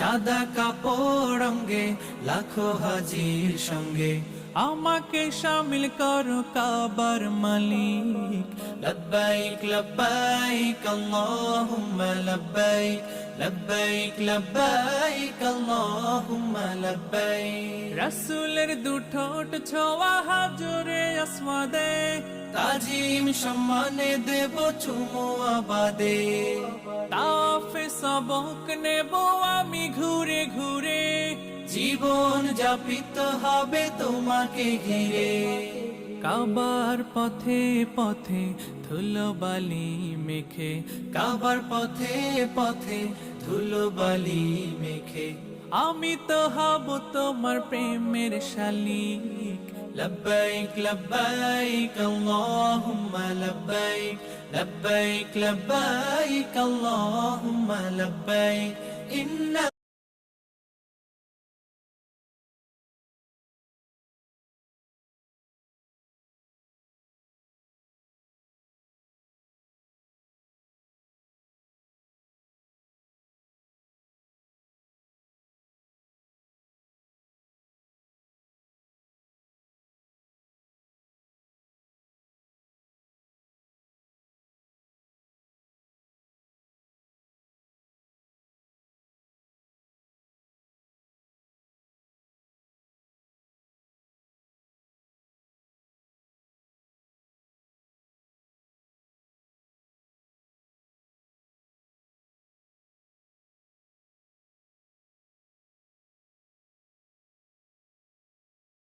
সাদা কাপড় অঙ্গে লাখো হাজির সঙ্গে আমাকে শামিল করো কাবার মালিক। লব্বাইক লব্বাইক আল্লাহুম্মা লব্বাইক লব্বাইক লব্বাইক আল্লাহুম্মা লব্বাইক। রাসূলের দুঠোঁট ছোঁয়া হাজরে আসওয়াদে, তাজিম সম্মানে দেব চুমু আবাদে। তাফে সবক নেব আমি ঘুরে ঘুরে, জীবন যাপিত হবে তোমাকে ঘিরে। কাবার পথে পথে ধুলোবালি মেখে, কাবার পথে পথে ধুলোবালি মেখে আমি তো হব তোমার প্রেমের শালিক। লব্বাইক লব্বাইক আল্লাহুম্মা লব্বাইক লব্বাইক লব্বাইক আল্লাহুম্মা লব্বাইক। ইন্না